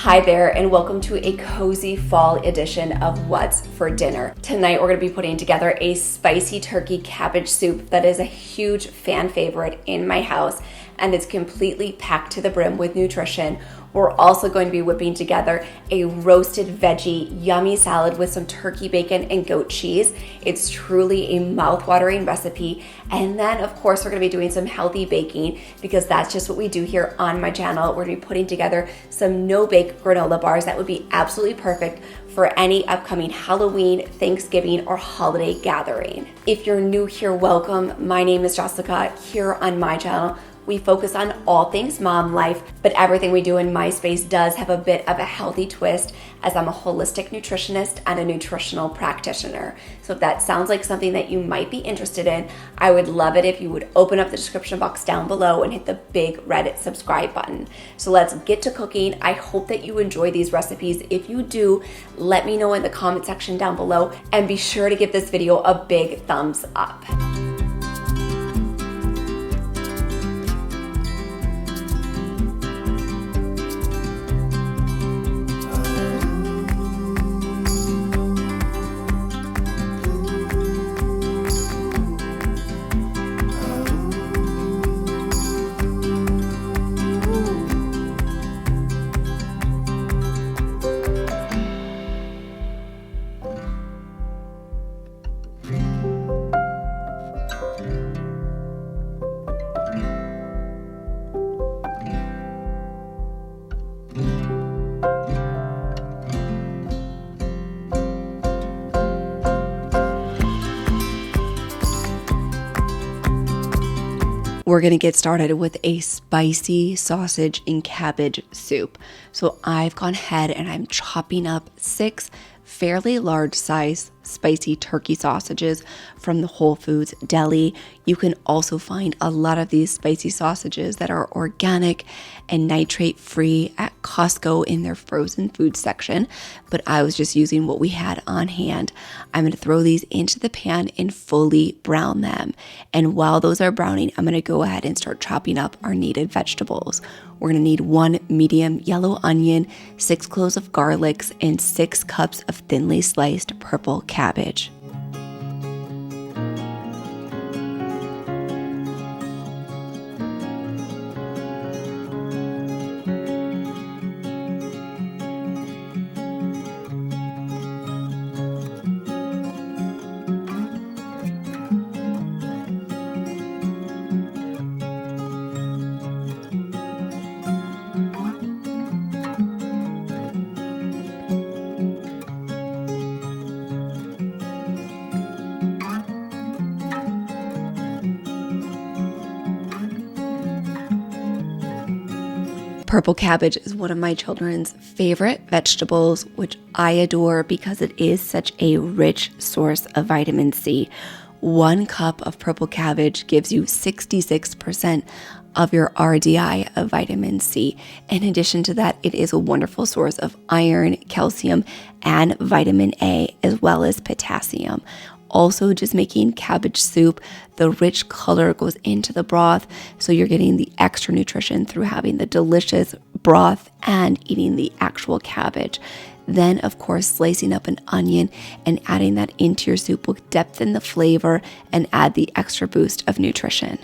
Hi there, and welcome to a cozy fall edition of What's for Dinner. Tonight we're going to be putting together a spicy turkey cabbage soup that is a huge fan favorite in my house, and it's completely packed to the brim with nutrition. We're also going to be whipping together a roasted veggie yummy salad with some turkey bacon and goat cheese. It's truly a mouth-watering recipe. And then, of course, we're going to be doing some healthy baking because that's just what we do here on my channel. We're going to be putting together some no-bake granola bars that would be absolutely perfect for any upcoming Halloween, Thanksgiving, or holiday gathering. If you're new here, welcome. My name is Jessica. Here on my channel, we focus on all things mom life, but everything we do in my space does have a bit of a healthy twist, as I'm a holistic nutritionist and a nutritional practitioner. So if that sounds like something that you might be interested in, I would love it if you would open up the description box down below and hit the big red subscribe button. So let's get to cooking. I hope that you enjoy these recipes. If you do, let me know in the comment section down below, and be sure to give this video a big thumbs up. We're going to get started with a spicy sausage and cabbage soup. So I've gone ahead and I'm chopping up 6 fairly large size spicy turkey sausages from the Whole Foods deli. You can also find a lot of these spicy sausages that are organic and nitrate-free at Costco in their frozen food section, but I was just using what we had on hand. I'm going to throw these into the pan and fully brown them. And while those are browning, I'm going to go ahead and start chopping up our needed vegetables. We're going to need 1 medium yellow onion, 6 cloves of garlic, and 6 cups of thinly sliced purple cabbage. Purple cabbage is one of my children's favorite vegetables, which I adore because it is such a rich source of vitamin C. 1 cup of purple cabbage gives you 66% of your RDI of vitamin C. In addition to that, it is a wonderful source of iron, calcium, and vitamin A, as well as potassium. Also, just making cabbage soup, the rich color goes into the broth, so you're getting the extra nutrition through having the delicious broth and eating the actual cabbage. Then, of course, slicing up an onion and adding that into your soup will depthen the flavor and add the extra boost of nutrition.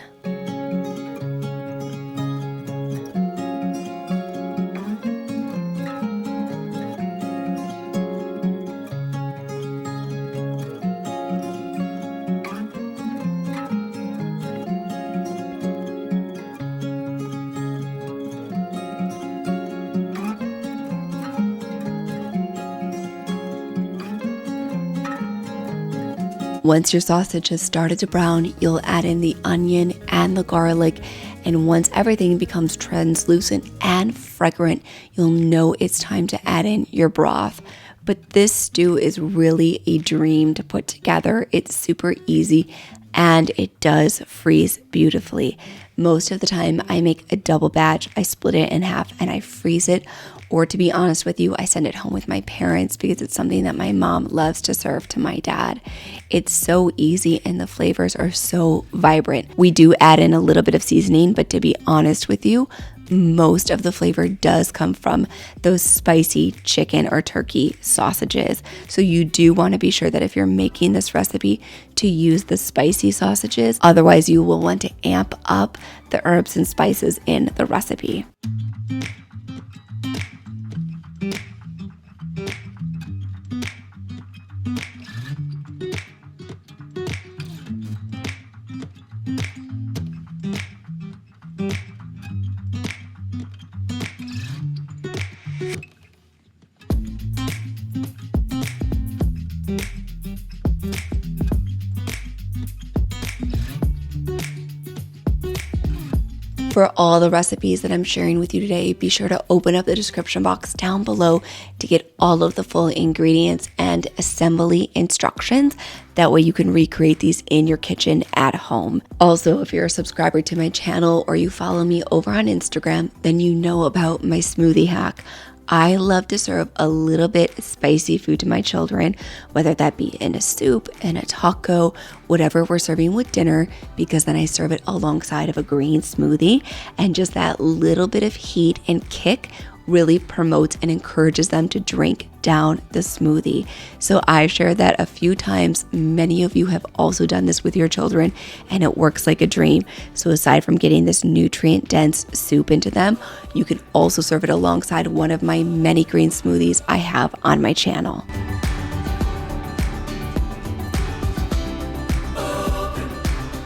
Once your sausage has started to brown, you'll add in the onion and the garlic, and once everything becomes translucent and fragrant, you'll know it's time to add in your broth. But this stew is really a dream to put together. It's super easy and it does freeze beautifully. Most of the time I make a double batch. I split it in half and I freeze it. Or to be honest with you, I send it home with my parents because it's something that my mom loves to serve to my dad. It's so easy and the flavors are so vibrant. We do add in a little bit of seasoning, but to be honest with you, most of the flavor does come from those spicy chicken or turkey sausages. So you do want to be sure that if you're making this recipe to use the spicy sausages, otherwise you will want to amp up the herbs and spices in the recipe. For all the recipes that I'm sharing with you today, be sure to open up the description box down below to get all of the full ingredients and assembly instructions. That way you can recreate these in your kitchen at home. Also, if you're a subscriber to my channel or you follow me over on Instagram, then you know about my smoothie hack. I love to serve a little bit spicy food to my children, whether that be in a soup, in a taco, whatever we're serving with dinner, because then I serve it alongside of a green smoothie, and just that little bit of heat and kick really promotes and encourages them to drink down the smoothie. So I've shared that a few times. Many of you have also done this with your children, and it works like a dream. So aside from getting this nutrient dense soup into them, you can also serve it alongside one of my many green smoothies I have on my channel.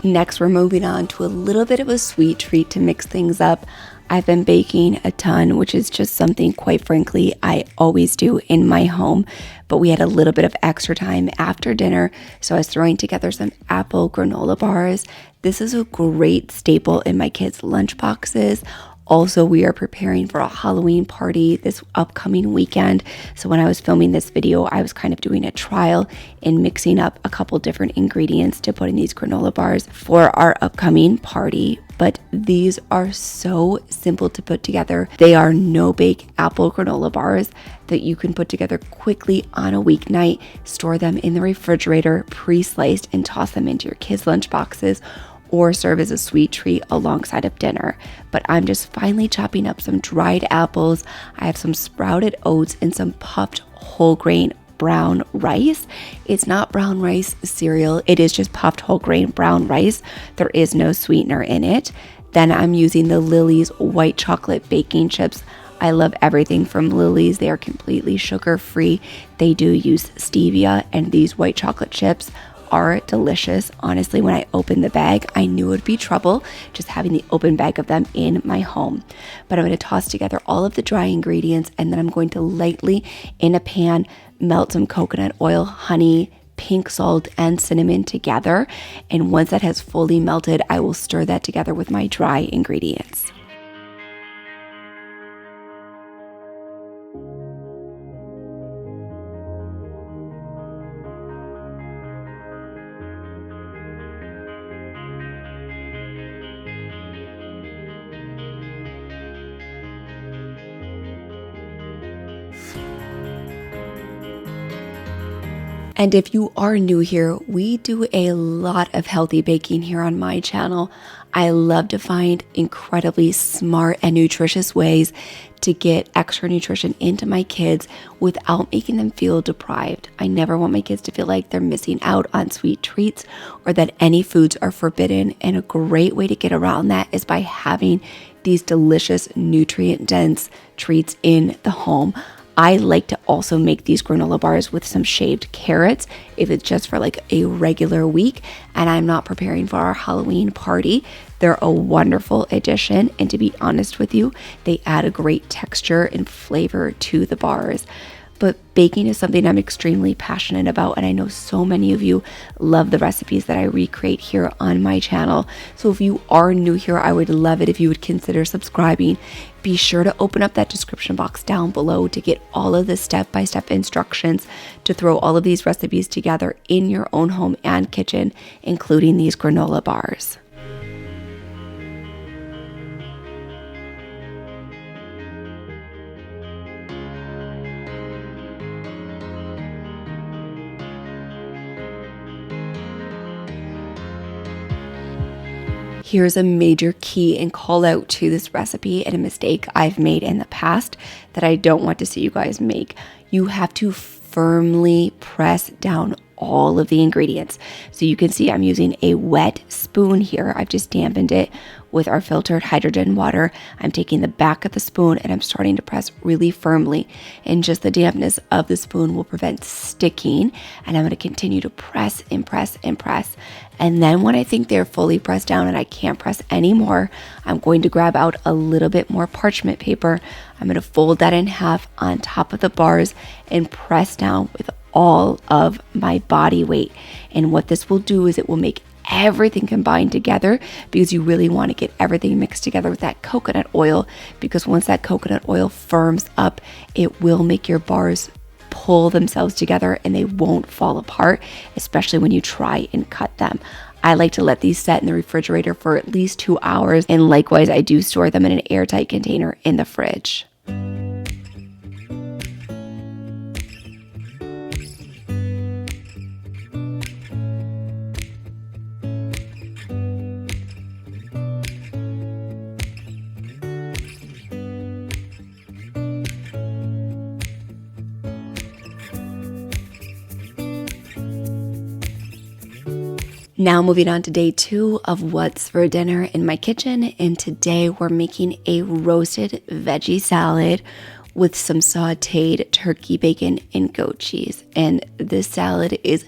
Next, we're moving on to a little bit of a sweet treat to mix things up. I've been baking a ton, which is just something, quite frankly, I always do in my home. But we had a little bit of extra time after dinner, so I was throwing together some apple granola bars. This is a great staple in my kids' lunch boxes. Also, we are preparing for a Halloween party this upcoming weekend. So when I was filming this video, I was kind of doing a trial in mixing up a couple different ingredients to put in these granola bars for our upcoming party. But these are so simple to put together. They are no-bake apple granola bars that you can put together quickly on a weeknight, store them in the refrigerator, pre-sliced, and toss them into your kids' lunch boxes, or serve as a sweet treat alongside of dinner. But I'm just finally chopping up some dried apples. I have some sprouted oats and some puffed whole grain brown rice. It's not brown rice cereal. It is just puffed whole grain brown rice. There is no sweetener in it. Then I'm using the Lily's white chocolate baking chips. I love everything from Lily's. They are completely sugar-free. They do use stevia, and these white chocolate chips are delicious. Honestly, when I opened the bag, I knew it would be trouble just having the open bag of them in my home. But I'm going to toss together all of the dry ingredients, and then I'm going to lightly, in a pan, melt some coconut oil, honey, pink salt, and cinnamon together. And once that has fully melted, I will stir that together with my dry ingredients. And if you are new here, we do a lot of healthy baking here on my channel. I love to find incredibly smart and nutritious ways to get extra nutrition into my kids without making them feel deprived. I never want my kids to feel like they're missing out on sweet treats or that any foods are forbidden. And a great way to get around that is by having these delicious nutrient-dense treats in the home. I like to also make these granola bars with some shaved carrots if it's just for like a regular week and I'm not preparing for our Halloween party. They're a wonderful addition, and to be honest with you, they add a great texture and flavor to the bars. But baking is something I'm extremely passionate about, and I know so many of you love the recipes that I recreate here on my channel. So if you are new here, I would love it if you would consider subscribing. Be sure to open up that description box down below to get all of the step-by-step instructions to throw all of these recipes together in your own home and kitchen, including these granola bars. Here's a major key and call out to this recipe and a mistake I've made in the past that I don't want to see you guys make. You have to firmly press down all of the ingredients. So you can see I'm using a wet spoon here. I've just dampened it with our filtered hydrogen water. I'm taking the back of the spoon and I'm starting to press really firmly, and just the dampness of the spoon will prevent sticking. And I'm going to continue to press and press and press. And then when I think they're fully pressed down and I can't press anymore, I'm going to grab out a little bit more parchment paper. I'm going to fold that in half on top of the bars and press down with all of my body weight. And what this will do is it will make everything combined together, because you really want to get everything mixed together with that coconut oil, because once that coconut oil firms up, it will make your bars pull themselves together and they won't fall apart, especially when you try and cut them. I like to let these set in the refrigerator for at least 2 hours, and likewise I do store them in an airtight container in the fridge. Now moving on to day 2 of what's for dinner in my kitchen, and today we're making a roasted veggie salad with some sauteed turkey bacon and goat cheese. And this salad is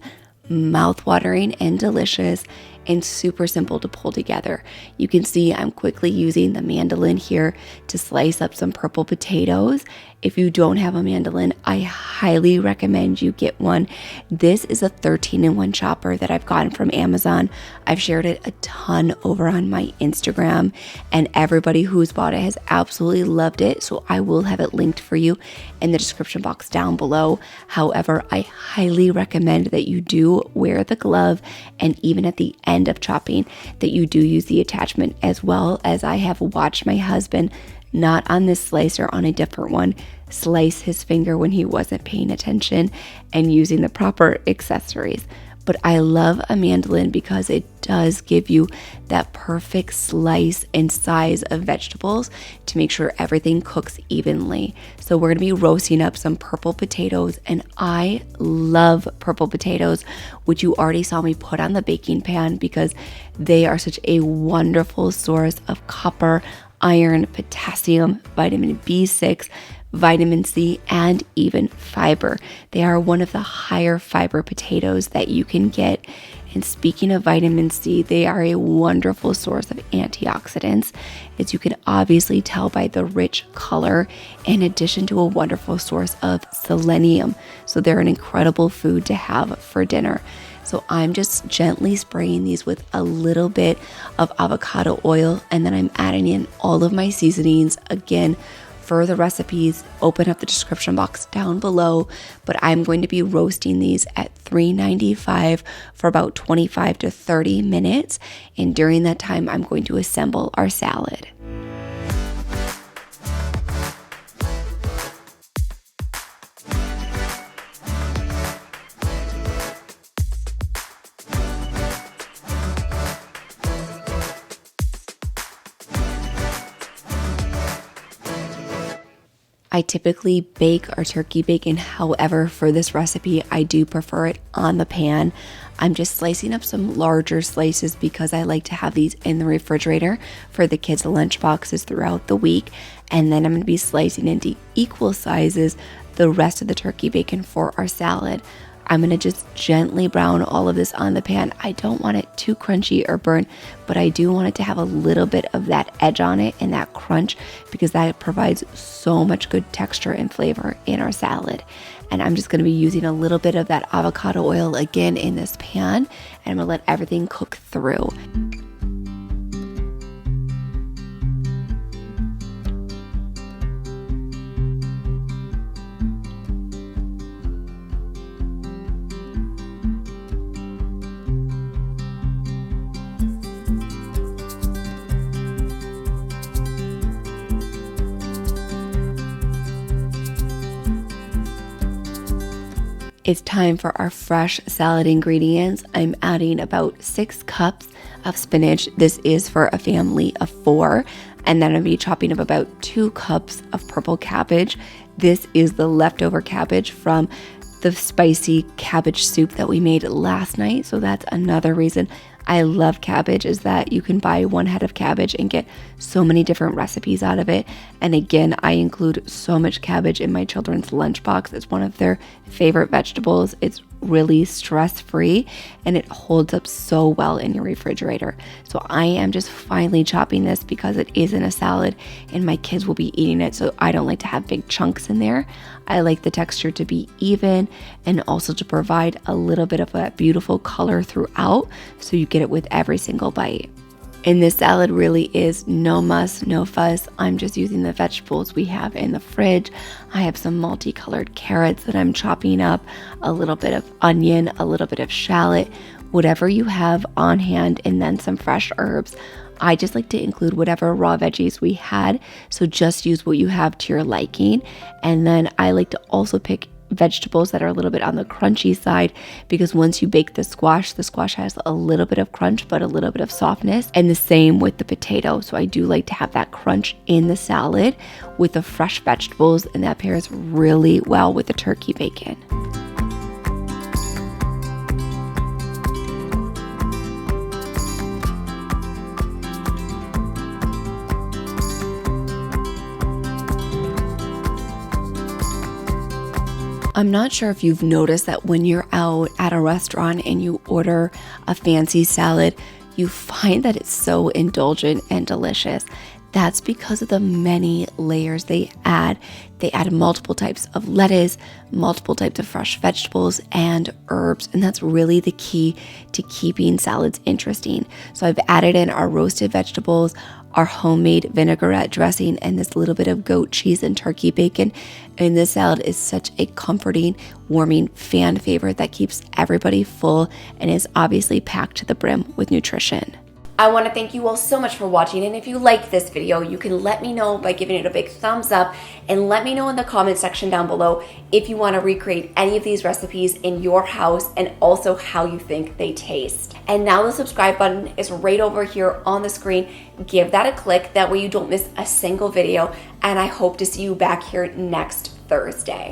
mouth-watering and delicious and super simple to pull together. You can see I'm quickly using the mandolin here to slice up some purple potatoes. If you don't have a mandolin, I highly recommend you get one. This is a 13-in-1 chopper that I've gotten from Amazon. I've shared it a ton over on my Instagram, and everybody who's bought it has absolutely loved it. So I will have it linked for you in the description box down below. However, I highly recommend that you do wear the glove, and even at the end of chopping, that you do use the attachment, as well as I have watched my husband, not on this slicer, on a different one, slice his finger when he wasn't paying attention and using the proper accessories. But I love a mandolin because it does give you that perfect slice and size of vegetables to make sure everything cooks evenly. So we're gonna be roasting up some purple potatoes, and I love purple potatoes, which you already saw me put on the baking pan, because they are such a wonderful source of copper, iron, potassium, vitamin B6, vitamin C, and even fiber. They are one of the higher fiber potatoes that you can get. And speaking of vitamin C, they are a wonderful source of antioxidants, as you can obviously tell by the rich color, in addition to a wonderful source of selenium. So they're an incredible food to have for dinner. So I'm just gently spraying these with a little bit of avocado oil, and then I'm adding in all of my seasonings. Again, for the recipes, open up the description box down below, but I'm going to be roasting these at 395 for about 25 to 30 minutes. And during that time, I'm going to assemble our salad. I typically bake our turkey bacon. However, for this recipe, I do prefer it on the pan. I'm just slicing up some larger slices because I like to have these in the refrigerator for the kids' lunch boxes throughout the week. And then I'm going to be slicing into equal sizes the rest of the turkey bacon for our salad. I'm going to just gently brown all of this on the pan. I don't want it too crunchy or burnt, but I do want it to have a little bit of that edge on it and that crunch, because that provides so much good texture and flavor in our salad. And I'm just going to be using a little bit of that avocado oil again in this pan, and I'm going to let everything cook through. It's time for our fresh salad ingredients. I'm adding about 6 cups of spinach. This is for a family of 4. And then I'll be chopping up about 2 cups of purple cabbage. This is the leftover cabbage from the spicy cabbage soup that we made last night. So that's another reason I love cabbage, is that you can buy 1 head of cabbage and get so many different recipes out of it. And again, I include so much cabbage in my children's lunchbox. It's one of their favorite vegetables. It's really stress-free and it holds up so well in your refrigerator. So I am just finely chopping this because it is in a salad and my kids will be eating it. So I don't like to have big chunks in there. I like the texture to be even and also to provide a little bit of a beautiful color throughout, so you get it with every single bite. And this salad really is no muss, no fuss. I'm just using the vegetables we have in the fridge. I have some multicolored carrots that I'm chopping up, a little bit of onion, a little bit of shallot, whatever you have on hand, and then some fresh herbs. I just like to include whatever raw veggies we had, so just use what you have to your liking. And then I like to also pick vegetables that are a little bit on the crunchy side, because once you bake the squash has a little bit of crunch but a little bit of softness, and the same with the potato. So I do like to have that crunch in the salad with the fresh vegetables, and that pairs really well with the turkey bacon. I'm not sure if you've noticed that when you're out at a restaurant and you order a fancy salad, you find that it's so indulgent and delicious. That's because of the many layers they add. They add multiple types of lettuce, multiple types of fresh vegetables and herbs, and that's really the key to keeping salads interesting. So I've added in our roasted vegetables, our homemade vinaigrette dressing, and this little bit of goat cheese and turkey bacon. And this salad is such a comforting, warming fan favorite that keeps everybody full and is obviously packed to the brim with nutrition. I want to thank you all so much for watching, and if you like this video, you can let me know by giving it a big thumbs up, and let me know in the comment section down below if you want to recreate any of these recipes in your house and also how you think they taste. And now the subscribe button is right over here on the screen. Give that a click, that way you don't miss a single video, and I hope to see you back here next Thursday.